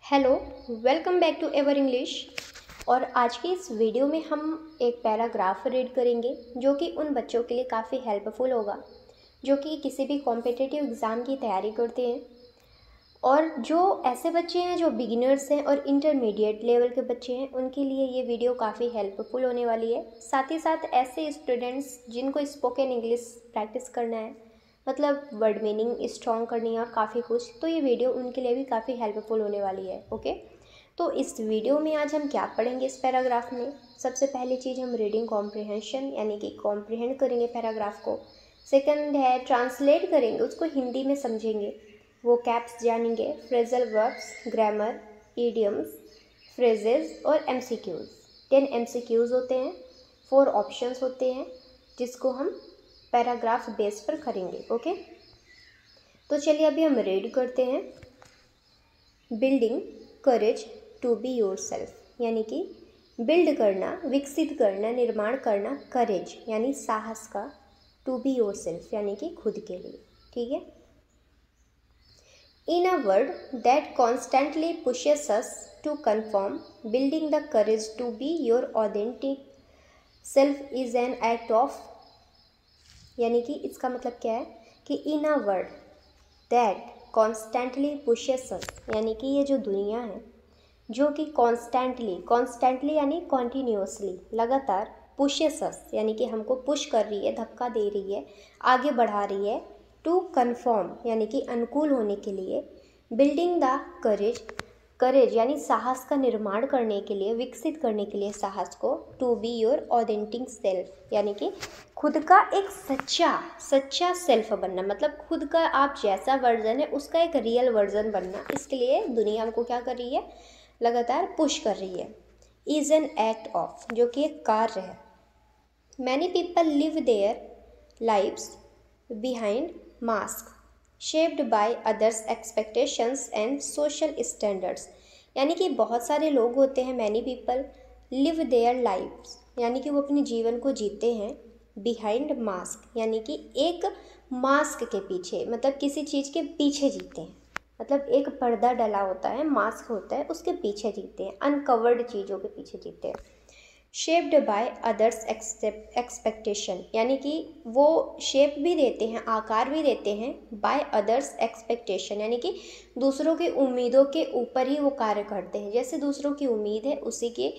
Hello, welcome back to ever English. और आज की इस वीडियो में हम एक पैराग्राफ रीड करेंगे जो कि उन बच्चों के लिए काफ़ी हेल्पफुल होगा जो कि किसी भी कॉम्पिटिटिव एग्ज़ाम की तैयारी करते हैं, और जो ऐसे बच्चे हैं जो बिगिनर्स हैं और इंटरमीडिएट लेवल के बच्चे हैं उनके लिए ये वीडियो काफ़ी हेल्पफुल होने वाली है। साथ ही साथ ऐसे स्टूडेंट्स जिनको स्पोकन इंग्लिश प्रैक्टिस करना है, मतलब वर्ड मीनिंग स्ट्रॉन्ग करनी है और काफ़ी कुछ, तो ये वीडियो उनके लिए भी काफ़ी हेल्पफुल होने वाली है। ओके, तो इस वीडियो में आज हम क्या पढ़ेंगे इस पैराग्राफ में। सबसे पहली चीज़ हम रीडिंग कॉम्प्रिहेंशन यानी कि कॉम्प्रिहेंड करेंगे पैराग्राफ को। सेकंड है ट्रांसलेट करेंगे, उसको हिंदी में समझेंगे, वो कैप्स जानेंगे, phrasal verbs, grammar, idioms, phrases और एमसीक्यूज़। 10 एमसीक्यूज़ होते हैं, 4 ऑप्शंस होते हैं जिसको हम पैराग्राफ बेस पर करेंगे। ओके, तो चलिए अभी हम रीड करते हैं। Building courage to be yourself, यानी कि बिल्ड करना, विकसित करना, निर्माण करना, करेज यानी साहस का, टू बी योरसेल्फ यानी कि खुद के लिए। ठीक है। In a world that constantly pushes us to conform, building the courage to be your authentic self is an act of, यानी कि इसका मतलब क्या है कि in a world that constantly pushes us, यानी कि ये जो दुनिया है जो कि कॉन्स्टेंटली यानी कॉन्टीन्यूसली, लगातार, पुशेस अस यानी कि हमको पुश कर रही है, धक्का दे रही है, आगे बढ़ा रही है, टू कन्फॉर्म यानी कि अनुकूल होने के लिए, बिल्डिंग द करेज यानी साहस का निर्माण करने के लिए, विकसित करने के लिए साहस को, to be your authentic self यानी कि खुद का एक सच्चा सेल्फ बनना, मतलब खुद का आप जैसा वर्जन है उसका एक रियल वर्जन बनना। इसके लिए दुनिया हमको क्या कर रही है, लगातार पुश कर रही है। इज़ एन एक्ट ऑफ, जो कि एक कार्य है। Many people live their lives behind mask shaped by others expectations and social standards, यानी कि बहुत सारे लोग होते हैं, many people live their lives यानी कि वो अपने जीवन को जीते हैं, बिहाइंड मास्क यानी कि एक मास्क के पीछे, मतलब किसी चीज़ के पीछे जीते हैं, मतलब एक पर्दा डला होता है, मास्क होता है, उसके पीछे जीते हैं, अनकवर्ड चीज़ों के पीछे जीते हैं। शेप्ड बाय अदर्स एक्सपेक्टेशन, यानी कि वो शेप भी देते हैं, आकार भी देते हैं, बाय अदर्स एक्सपेक्टेशन यानी कि दूसरों की उम्मीदों के ऊपर ही वो कार्य करते हैं, जैसे दूसरों की उम्मीद है उसी के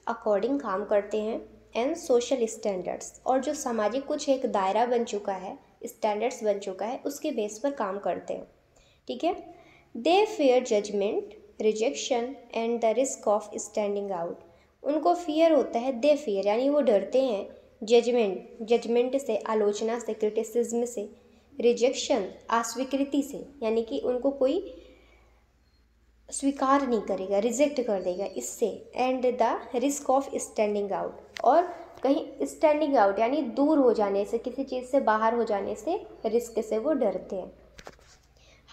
अकॉर्डिंग काम करते हैं। एंड सोशल स्टैंडर्ड्स, और जो सामाजिक कुछ एक दायरा बन चुका है, स्टैंडर्ड्स बन चुका है, उसके बेस पर काम करते हैं। ठीक है। They fair judgement, rejection and the risk of standing out, उनको फियर होता है, दे फियर यानी वो डरते हैं, जजमेंट से, आलोचना से, क्रिटिसिज्म से, रिजेक्शन अस्वीकृति से, यानी कि उनको कोई स्वीकार नहीं करेगा, रिजेक्ट कर देगा इससे, and the risk of standing out, और कहीं स्टैंडिंग आउट यानी दूर हो जाने से, किसी चीज़ से बाहर हो जाने से, रिस्क से वो डरते हैं।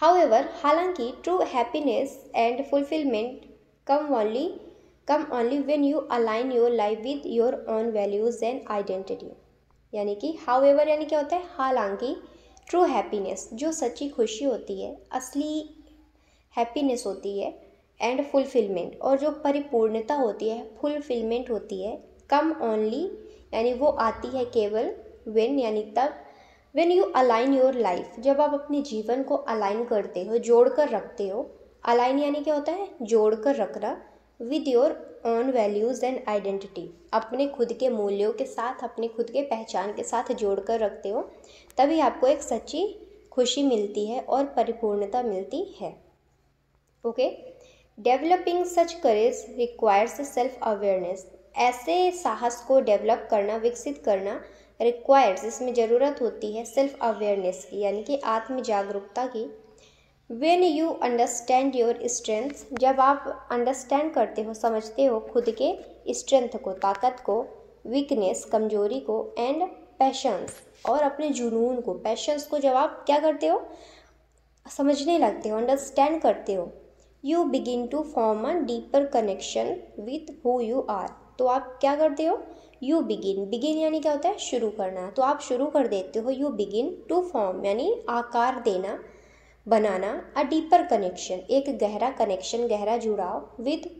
हाउएवर, हालांकि true happiness and fulfilment come only when you align your life with your own values and identity, यानी कि हाउएवर यानी क्या होता है, हालांकि ट्रू हैप्पीनेस, जो सच्ची खुशी होती है, असली हैप्पीनेस होती है, एंड फुलफिलमेंट, और जो परिपूर्णता होती है, फुलफिलमेंट होती है, कम ओनली यानी वो आती है केवल, व्हेन यानी तब, when you align your life, जब आप अपने जीवन को अलाइन करते हो, जोड़ कर रखते हो। अलाइन यानी क्या होता है, जोड़ कर रखना, with your own values and identity, अपने खुद के मूल्यों के साथ, अपने खुद के पहचान के साथ जोड़ कर रखते हो, तभी आपको एक सच्ची खुशी मिलती है और परिपूर्णता मिलती है। ओके, डेवलपिंग सच करेज रिक्वायर्स सेल्फ अवेयरनेस, ऐसे साहस को डेवलप करना, विकसित करना, रिक्वायर्स इसमें ज़रूरत होती है सेल्फ अवेयरनेस की, यानी कि आत्म जागरूकता की। When you understand your strengths, जब आप अंडरस्टैंड करते हो, समझते हो खुद के स्ट्रेंथ को, ताकत को, वीकनेस कमजोरी को, एंड पैशंस और अपने जुनून को, पैशंस को जब आप क्या करते हो, समझने लगते हो, अंडरस्टैंड करते हो, you begin to form a deeper connection with who you are, तो आप क्या करते हो, यू बिगिन यानी क्या होता है, शुरू करना, तो आप शुरू कर देते हो, यू बिगिन टू फॉर्म यानी आकार देना, बनाना, अ डीपर कनेक्शन, एक गहरा कनेक्शन, गहरा जुड़ाव, विद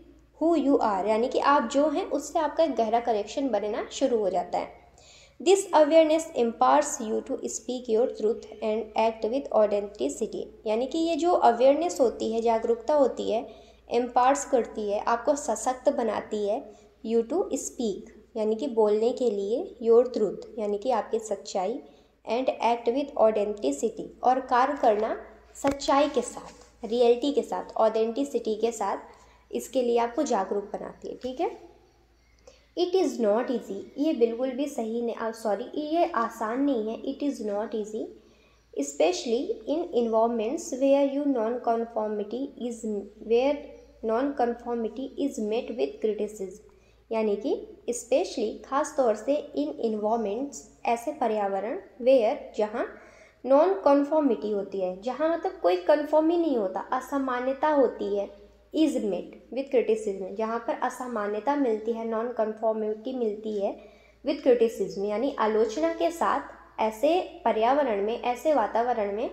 हु यू आर, यानी कि आप जो हैं उससे आपका एक गहरा कनेक्शन बनना शुरू हो जाता है। This awareness empowers you to speak your truth and act with authenticity, यानी कि ये जो अवेयरनेस होती है, जागरूकता होती है, एम्पावर्स करती है, आपको सशक्त बनाती है, यू टू स्पीक यानी कि बोलने के लिए, योर ट्रूथ यानी कि आपकी सच्चाई, एंड एक्ट विद ऑथेंटिसिटी और कार्य करना सच्चाई के साथ, रियलिटी के साथ, ऑथेंटिसिटी के साथ, इसके लिए आपको जागरूक बनाती है। ठीक है। इट इज़ नॉट ईजी, ये बिल्कुल भी सही नहीं, सॉरी ये आसान नहीं है। It is not easy specially in environments where non conformity is met with criticism, यानी कि स्पेशली खास तौर से इन इन्वायरमेंट्स, ऐसे पर्यावरण, वेयर जहाँ नॉन कन्फॉर्मिटी होती है, जहाँ मतलब कोई कन्फर्म ही नहीं होता, असामान्यता होती है, इज मेट विद क्रिटिसिज्म, जहाँ पर असामान्यता मिलती है, नॉन कन्फॉर्मिटी मिलती है विद क्रिटिसिज्म यानी आलोचना के साथ, ऐसे पर्यावरण में, ऐसे वातावरण में,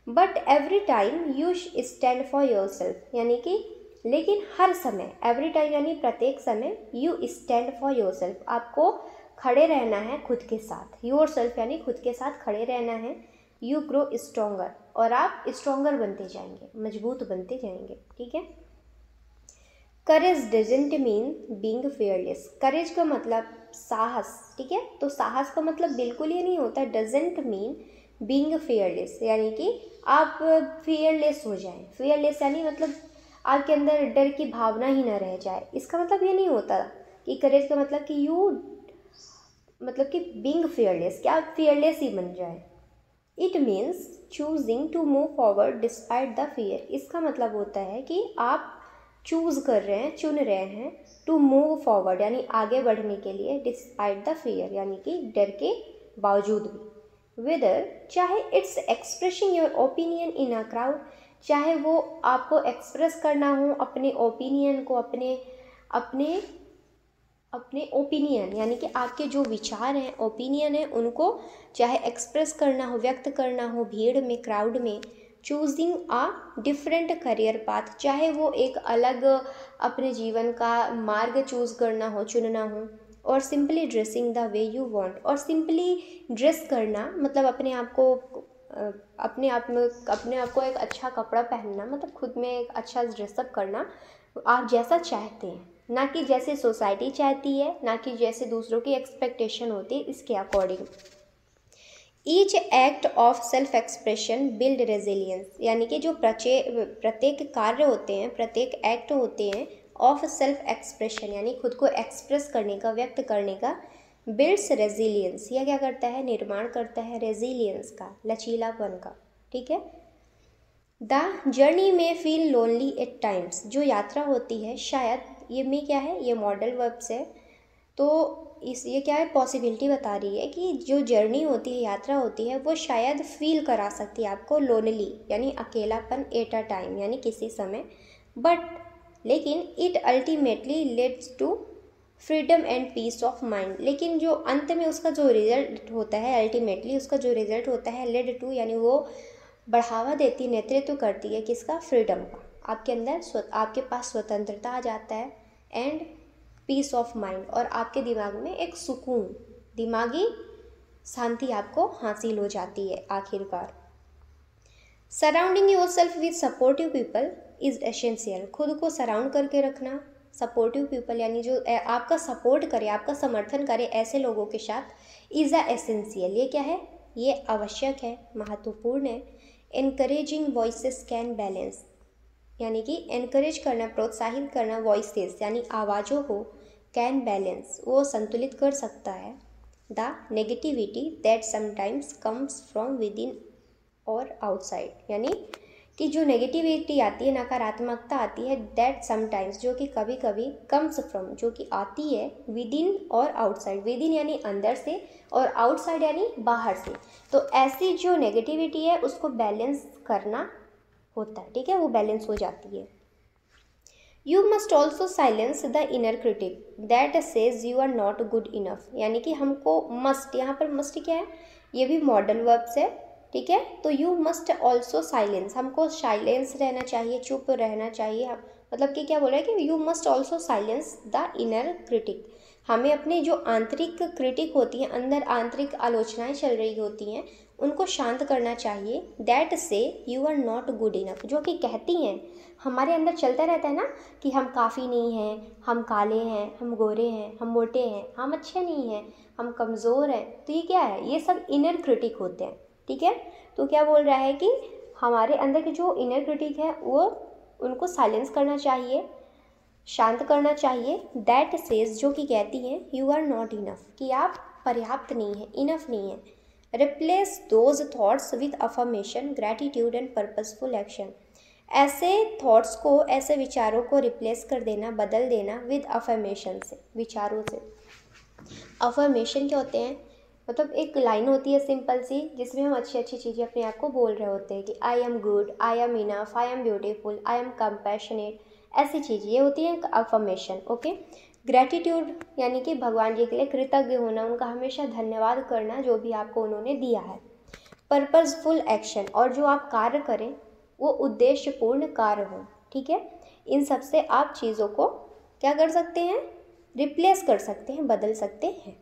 but every time you stand for your self, यानी कि लेकिन हर समय, एवरी टाइम यानी प्रत्येक समय, you stand for your self, आपको खड़े रहना है खुद के साथ, योर सेल्फ यानी खुद के साथ खड़े रहना है, यू ग्रो स्ट्रोंगर, और आप स्ट्रोंगर बनते जाएंगे, मजबूत बनते जाएंगे। ठीक है। करेज डजंट मीन बीइंग फियरलेस, करेज का मतलब साहस, ठीक है, तो साहस का मतलब बिल्कुल ये नहीं होता डजंट मीन बीइंग फियरलेस, यानी कि आप फियरलेस हो जाएं, फियरलेस यानी मतलब आपके अंदर डर की भावना ही ना रह जाए, इसका मतलब ये नहीं होता कि करेज का मतलब कि यू मतलब कि बीइंग फियरलेस, क्या आप फियरलेस ही बन जाए। It means choosing to move forward despite the fear, इसका मतलब होता है कि आप चूज़ कर रहे हैं, चुन रहे हैं, टू मूव फॉरवर्ड यानी आगे बढ़ने के लिए, डिस्पाइट द फियर यानी कि डर के बावजूद भी, वेदर चाहे it's expressing your opinion in a crowd, चाहे वो आपको एक्सप्रेस करना हो अपने ओपिनियन को, अपने ओपिनियन यानी कि आपके जो विचार हैं, ओपिनियन है, उनको चाहे एक्सप्रेस करना हो, व्यक्त करना हो भीड़ में, क्राउड में, चूजिंग आ डिफरेंट करियर पाथ, चाहे वो एक अलग अपने जीवन का मार्ग चूज़ करना हो, चुनना हो, और simply dressing the way you want, और सिंपली ड्रेस करना मतलब अपने आप को एक अच्छा कपड़ा पहनना, मतलब खुद में एक अच्छा ड्रेसअप करना, आप जैसा चाहते हैं, ना कि जैसे सोसाइटी चाहती है, ना कि जैसे दूसरों की एक्सपेक्टेशन होती है, इसके according. Each act of self expression build resilience, यानी कि जो प्रत्येक कार्य होते हैं, प्रत्येक एक्ट होते हैं ऑफ सेल्फ एक्सप्रेशन यानी खुद को एक्सप्रेस करने का, व्यक्त करने का, बिल्ड्स रेजिलियंस, यह क्या करता है, निर्माण करता है रेजिलियंस का, लचीलापन का। ठीक है। द जर्नी में फील लोनली एट टाइम्स, जो यात्रा होती है शायद, ये में क्या है, ये मॉडल वर्ब्स है, तो ये क्या है, पॉसिबिलिटी बता रही है कि जो जर्नी होती है, यात्रा होती है, वो शायद फील करा सकती है आपको लोनली यानी अकेलापन, एट अ टाइम यानी किसी समय, बट लेकिन it ultimately leads to freedom and peace of mind, लेकिन जो अंत में उसका जो रिजल्ट होता है, अल्टीमेटली उसका जो रिजल्ट होता है, लेड टू यानी वो बढ़ावा देती, नेतृत्व करती है किसका, फ्रीडम का, आपके अंदर आपके पास स्वतंत्रता आ जाता है, एंड पीस ऑफ माइंड, और आपके दिमाग में एक सुकून, दिमागी शांति आपको हासिल हो जाती है आखिरकार। Surrounding yourself with supportive people is essential, खुद को सराउंड करके रखना, सपोर्टिव पीपल यानी जो आपका सपोर्ट करे, आपका समर्थन करे, ऐसे लोगों के साथ, इज़ अ एसेंशियल, ये क्या है, ये आवश्यक है, महत्वपूर्ण है। एनकरेजिंग वॉइसेस कैन बैलेंस, यानी कि एनकरेज करना, प्रोत्साहित करना, वॉइसेस यानी आवाज़ों को, कैन बैलेंस वो संतुलित कर सकता है, the negativity that sometimes comes from with in और आउटसाइड, यानी कि जो नेगेटिविटी आती है, नकारात्मकता आती है, दैट समटाइम्स जो कि कभी कभी, कम्स फ्रॉम जो कि आती है, विद इन और आउटसाइड, विद इन यानी अंदर से, और आउटसाइड यानी बाहर से, तो ऐसी जो नेगेटिविटी है उसको बैलेंस करना होता है। ठीक है, वो बैलेंस हो जाती है। You must also silence the inner critic that says you are not good enough, यानी कि हमको मस्ट, यहाँ पर मस्ट क्या है, ये भी मॉडल वर्ब्स है, ठीक है। तो यू मस्ट ऑल्सो साइलेंस, हमको साइलेंस रहना चाहिए, चुप रहना चाहिए। मतलब कि क्या बोल रहा है कि you must also silence the inner critic, हमें अपने जो आंतरिक क्रिटिक होती हैं, अंदर आंतरिक आलोचनाएं चल रही होती हैं, उनको शांत करना चाहिए। That says you are not good enough, जो कि कहती हैं, हमारे अंदर चलता रहता है ना कि हम काफ़ी नहीं हैं, हम काले हैं, हम गोरे हैं, हम मोटे हैं, हम अच्छे नहीं हैं, हम कमज़ोर हैं। तो ये क्या है, ये सब इनर क्रिटिक होते हैं, ठीक है। तो क्या बोल रहा है कि हमारे अंदर के जो इनर क्रिटिक है वो उनको साइलेंस करना चाहिए, शांत करना चाहिए। दैट सेज, जो कि कहती हैं यू आर नॉट इनफ, कि आप पर्याप्त नहीं हैं, इनफ नहीं है। Replace those thoughts with affirmation, gratitude and purposeful action, ऐसे थॉट्स को, ऐसे विचारों को रिप्लेस कर देना, बदल देना विद अफर्मेशन से, विचारों से। अफर्मेशन क्या होते हैं, मतलब एक लाइन होती है सिंपल सी, जिसमें हम अच्छी अच्छी चीज़ें अपने आप को बोल रहे होते हैं कि I am good, I am enough, I am beautiful, I am compassionate, ऐसी चीज़ ये होती है अफर्मेशन। ओके। ग्रैटिट्यूड यानी कि भगवान जी के लिए कृतज्ञ होना, उनका हमेशा धन्यवाद करना जो भी आपको उन्होंने दिया है। पर्पसफुल एक्शन, और जो आप कार्य करें वो उद्देश्यपूर्ण कार्य हो, ठीक है। इन सब से आप चीज़ों को क्या कर सकते हैं, रिप्लेस कर सकते हैं, बदल सकते हैं।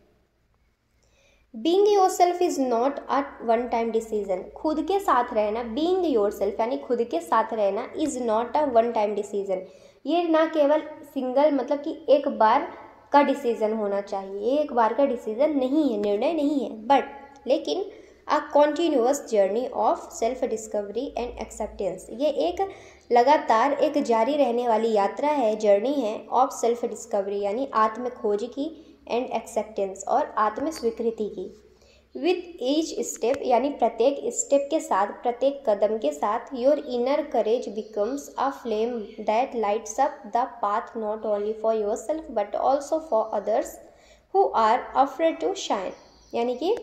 Being your self is not a one time decision, खुद के साथ रहना, बीइंग योर सेल्फ यानी खुद के साथ रहना, is not a one time decision, ये ना केवल सिंगल मतलब कि एक बार का डिसीजन होना चाहिए, ये एक बार का डिसीजन नहीं है, निर्णय नहीं है, बट लेकिन a continuous journey of self discovery and acceptance, ये एक लगातार एक जारी रहने वाली यात्रा है, जर्नी है ऑफ सेल्फ डिस्कवरी यानी आत्म खोज की, एंड एक्सेप्टेंस और आत्म स्वीकृति की। विथ ईच स्टेप यानी प्रत्येक स्टेप के साथ, प्रत्येक कदम के साथ, your inner courage becomes a flame that lights up the path not only for yourself but also for others who are afraid to shine, यानी कि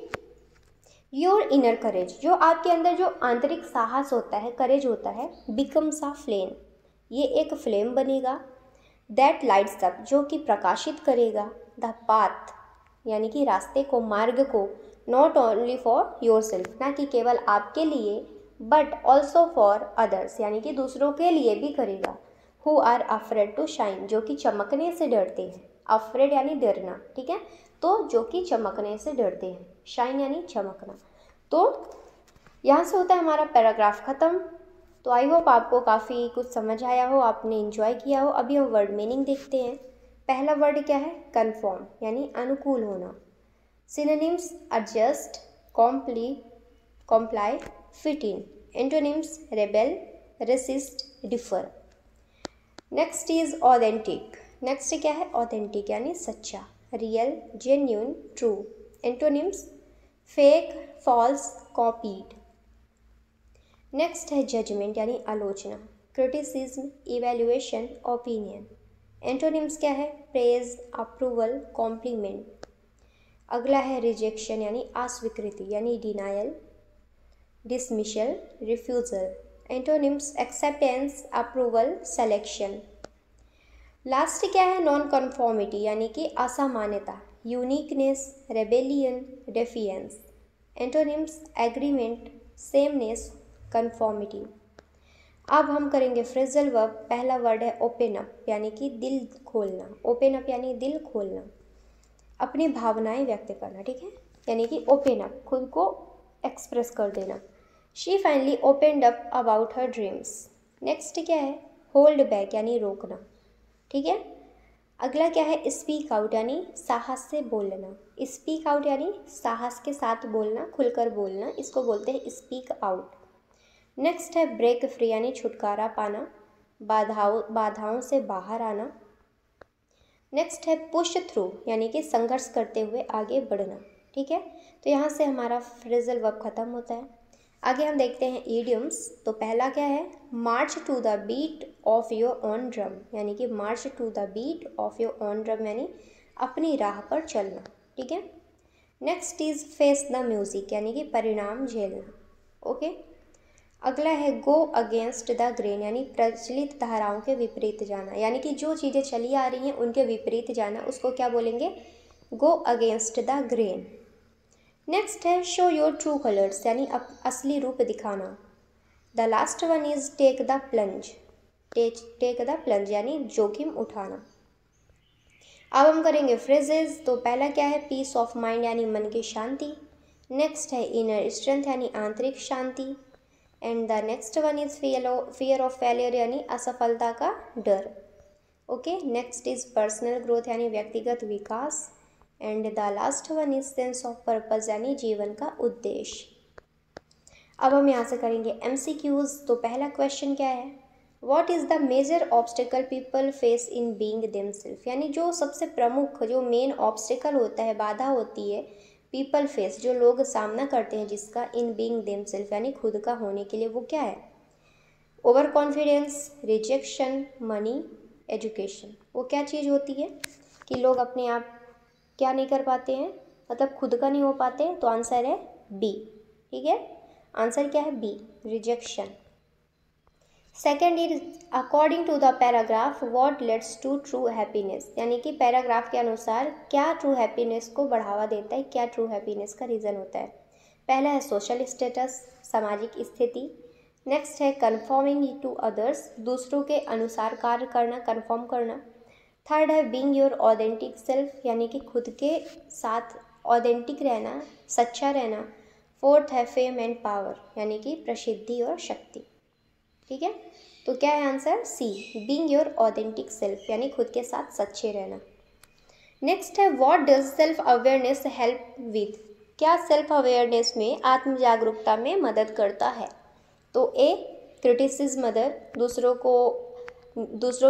योर इनर करेज, जो आपके अंदर जो आंतरिक साहस होता है, करेज होता है, बिकम्स अ फ्लेम, ये एक फ्लेम बनेगा, दैट लाइट्स अप, जो कि प्रकाशित करेगा, द पाथ यानी कि रास्ते को, मार्ग को, not only for your self, ना कि केवल आपके लिए, बट ऑल्सो फॉर अदर्स यानी कि दूसरों के लिए भी करेगा, who are afraid to shine, जो कि चमकने से डरते हैं, अफ्रेड यानी डरना, ठीक है, तो जो कि चमकने से डरते हैं, शाइन यानी चमकना। तो यहाँ से होता है हमारा पैराग्राफ ख़त्म। तो आई होप आपको काफ़ी कुछ समझ आया हो, आपने इन्जॉय किया हो। अभी हम वर्ड मीनिंग देखते हैं। पहला वर्ड क्या है, कन्फॉर्म यानी अनुकूल होना। Synonyms adjust, comply, fit in. Antonyms rebel, resist, differ. Next is authentic. Next क्या है, ऑथेंटिक यानी सच्चा, real, genuine, true. Antonyms fake, false, copied. Next है जजमेंट यानी आलोचना, क्रिटिसिज्म, इवैल्यूएशन, ओपिनियन। एंटोनिम्स क्या है, प्रेज, अप्रूवल, कॉम्प्लीमेंट। अगला है रिजेक्शन यानी अस्वीकृति यानी denial, dismissal, refusal. Antonyms acceptance, approval, selection. Last क्या है, नॉन कन्फॉर्मिटी यानी कि असामान्यता, uniqueness, rebellion, defiance. Antonyms agreement, sameness, conformity. अब हम करेंगे फ्रेजल वर्ब। पहला वर्ड है ओपन अप यानी कि दिल खोलना। ओपन अप यानी दिल खोलना, अपनी भावनाएं व्यक्त करना, ठीक है, यानी कि ओपन अप, खुद को एक्सप्रेस कर देना। She finally opened up about her dreams. Next क्या है, होल्ड बैक यानी रोकना, ठीक है। अगला क्या है, स्पीक आउट यानी साहस से बोलना। स्पीक आउट यानी साहस के साथ बोलना, खुलकर बोलना, इसको बोलते हैं स्पीक आउट। नेक्स्ट है ब्रेक फ्री यानी छुटकारा पाना, बाधाओं से बाहर आना। नेक्स्ट है पुश थ्रू यानी कि संघर्ष करते हुए आगे बढ़ना, ठीक है। तो यहाँ से हमारा फ्रेजल वर्ब खत्म होता है। आगे हम देखते हैं ईडियम्स। तो पहला क्या है, march to the beat of your own drum यानी कि march to the beat of your own drum यानी अपनी राह पर चलना, ठीक है। Next is face the music यानी कि परिणाम झेलना, ओके। अगला है गो अगेंस्ट द ग्रेन यानी प्रचलित धाराओं के विपरीत जाना, यानी कि जो चीज़ें चली आ रही हैं उनके विपरीत जाना, उसको क्या बोलेंगे, go against the grain. Next है शो योर ट्रू कलर्स, यानी असली रूप दिखाना। The last one is take the plunge, take the plunge यानी जोखिम उठाना। अब हम करेंगे फ्रेजेस। तो पहला क्या है, पीस ऑफ माइंड यानी मन की शांति। नेक्स्ट है इनर स्ट्रेंथ यानी आंतरिक शांति। And the next one is fear of failure यानी असफलता का डर। Okay, next is personal growth यानी व्यक्तिगत विकास। And the last one is sense of purpose यानी जीवन का उद्देश्य। अब हम यहाँ से करेंगे MCQs। तो पहला क्वेश्चन क्या है, what is the major obstacle people face in being themselves, यानी जो सबसे प्रमुख जो मेन ऑब्स्टिकल होता है, बाधा होती है, पीपल फेस जो लोग सामना करते हैं जिसका, इन बीइंग देमसेल्फ यानी खुद का होने के लिए, वो क्या है, over confidence, rejection, money, education. वो क्या चीज़ होती है कि लोग अपने आप क्या नहीं कर पाते हैं, मतलब खुद का नहीं हो पाते। तो आंसर है बी। ठीक है, आंसर क्या है B, rejection. Second is according to the paragraph what leads to true happiness, यानी कि पैराग्राफ के अनुसार क्या ट्रू हैप्पीनेस को बढ़ावा देता है, क्या ट्रू हैप्पीनेस का रीज़न होता है। पहला है सोशल स्टेटस, सामाजिक स्थिति। नेक्स्ट है कन्फॉर्मिंग टू अदर्स, दूसरों के अनुसार कार्य करना, कन्फर्म करना। थर्ड है बीइंग योर ऑथेंटिक सेल्फ, यानी कि खुद के साथ ऑथेंटिक रहना, सच्चा रहना। फोर्थ है फेम एंड पावर, यानी कि प्रसिद्धि और शक्ति। ठीक है, तो क्या है answer C, being your authentic self यानी खुद के साथ सच्चे रहना। नेक्स्ट है what does self awareness help with, क्या सेल्फ अवेयरनेस में आत्म जागरूकता में मदद करता है। तो ए क्रिटिसिज्म अदर, दूसरों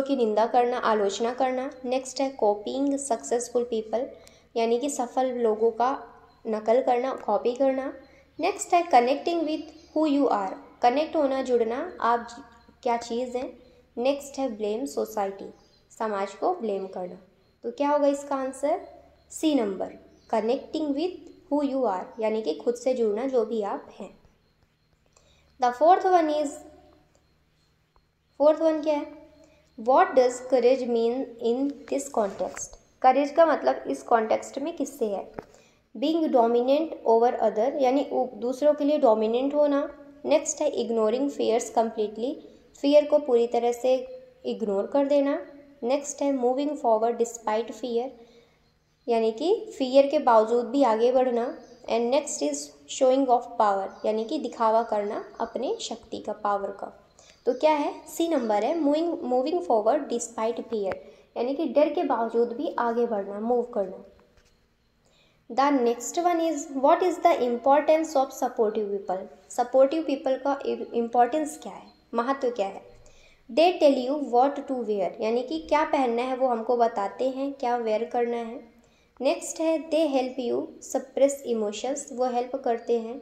की निंदा करना, आलोचना करना। नेक्स्ट है कॉपीइंग सक्सेसफुल पीपल, यानी कि सफल लोगों का नकल करना, कॉपी करना। नेक्स्ट है connecting with who you are, connect होना, जुड़ना, आप क्या चीज़ हैं। नेक्स्ट है ब्लेम सोसाइटी, समाज को ब्लेम करना। तो क्या होगा इसका answer C number, connecting with who you are, यानी कि खुद से जुड़ना, जो भी आप हैं। द फोर्थ वन क्या है, what does courage mean in this context, courage का मतलब इस कॉन्टेक्स्ट में किससे है। बीइंग डोमिनेंट ओवर अदर, यानी दूसरों के लिए डोमिनेंट होना। नेक्स्ट है इग्नोरिंग फियर्स कम्प्लीटली, फियर को पूरी तरह से इग्नोर कर देना। नेक्स्ट है मूविंग फॉरवर्ड डिस्पाइट फियर, यानी कि फियर के बावजूद भी आगे बढ़ना। And next is showing off power, यानी कि दिखावा करना अपने शक्ति का, पावर का। तो क्या है सी नंबर है, मूविंग फॉरवर्ड डिस्पाइट फियर, यानी कि डर के बावजूद भी आगे बढ़ना, मूव करना। The next one is what is the importance of supportive people, supportive people का इम्पोर्टेंस क्या है, महत्व क्या है। They tell you what to wear, यानी कि क्या पहनना है वो हमको बताते हैं, क्या वेयर करना है। नेक्स्ट है दे हेल्प यू सप्रेस इमोशंस, वो हेल्प करते हैं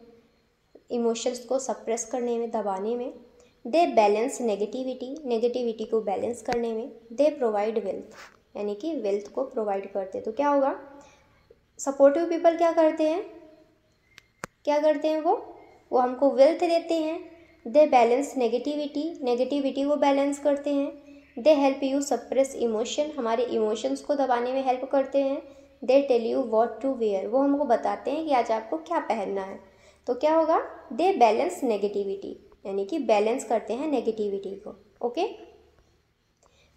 इमोशंस को सप्रेस करने में, दबाने में। दे बैलेंस नेगेटिविटी, नेगेटिविटी को बैलेंस करने में। दे प्रोवाइड वेल्थ, यानी कि वेल्थ को प्रोवाइड करते। तो क्या होगा, सपोर्टिव पीपल क्या करते हैं, क्या करते हैं वो हमको वेल्थ देते हैं। दे बैलेंस नेगेटिविटी, नेगेटिविटी को बैलेंस करते हैं। They help you suppress emotion, हमारे इमोशंस को दबाने में हेल्प करते हैं। They tell you what to wear, वो हमको बताते हैं कि आज आपको क्या पहनना है। तो क्या होगा, दे बैलेंस नेगेटिविटी, यानी कि बैलेंस करते हैं नेगेटिविटी को। Okay,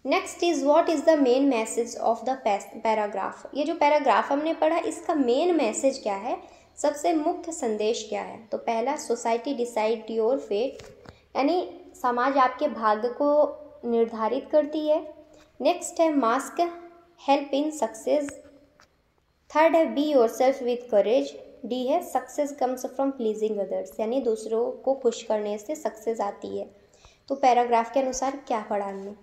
next is what is the main message of the paragraph, ये जो पैराग्राफ हमने पढ़ा इसका मेन मैसेज क्या है, सबसे मुख्य संदेश क्या है। तो पहला सोसाइटी डिसाइड योर फेट, यानी समाज आपके भाग्य को निर्धारित करती है। नेक्स्ट है mask help in success. Third है be your self with courage. D है success comes from pleasing others, यानी दूसरों को खुश करने से सक्सेस आती है। तो पैराग्राफ के अनुसार क्या पढ़ा हमने,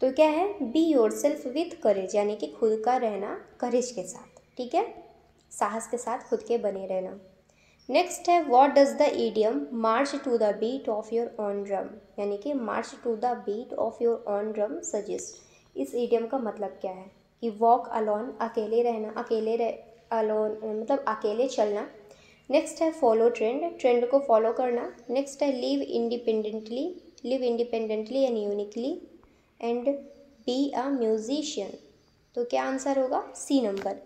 तो क्या है बी योर सेल्फ विथ करेज, यानी कि खुद का रहना करेज के साथ, ठीक है, साहस के साथ खुद के बने रहना। नेक्स्ट है what does the idiom march to the beat of your own drum, यानी कि march to the beat of your own drum suggest, इस ईडियम का मतलब क्या है कि वॉक अलोन, अकेले रहना, अलोन मतलब अकेले चलना। नेक्स्ट है फॉलो ट्रेंड, ट्रेंड को फॉलो करना। नेक्स्ट है live independently and uniquely and be a musician. तो क्या आंसर होगा C number,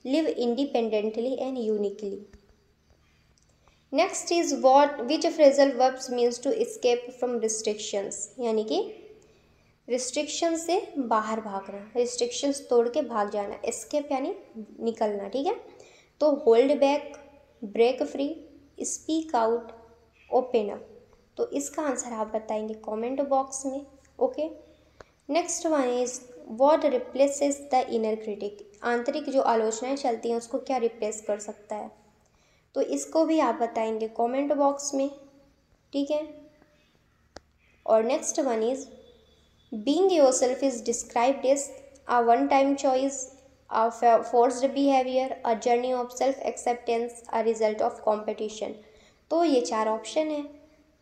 live independently and uniquely. Next is what which phrasal verbs means to escape from restrictions, यानी कि restriction से बाहर भागना, रिस्ट्रिक्शंस तोड़ के भाग जाना, एस्केप यानी निकलना, ठीक है। तो hold back, break free, speak out, open up. तो इसका आंसर आप बताएंगे कमेंट बॉक्स में, okay. Next one is what replaces the inner critic, आंतरिक जो आलोचनाएं चलती हैं उसको क्या रिप्लेस कर सकता है, तो इसको भी आप बताएंगे कमेंट बॉक्स में, ठीक है। और next one is being yourself is described as a one time choice, a forced behaviour, a journey of self acceptance, a result of competition. तो ये 4 ऑप्शन है,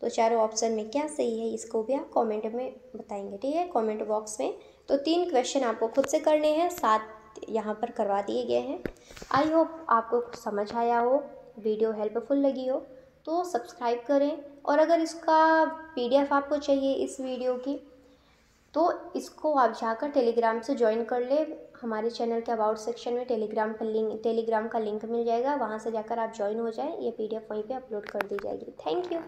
तो चारों ऑप्शन में क्या सही है इसको भी आप कमेंट में बताएंगे, ठीक है, कमेंट बॉक्स में। तो 3 क्वेश्चन आपको खुद से करने हैं, 7 यहाँ पर करवा दिए गए हैं। आई होप आपको समझ आया हो, वीडियो हेल्पफुल लगी हो तो सब्सक्राइब करें। और अगर इसका PDF आपको चाहिए इस वीडियो की, तो इसको आप जाकर टेलीग्राम से ज्वाइन कर ले। हमारे चैनल के अबाउट सेक्शन में टेलीग्राम का लिंक मिल जाएगा, वहाँ से जाकर आप ज्वाइन हो जाएं, ये PDF वहीं पे अपलोड कर दी जाएगी। Thank you.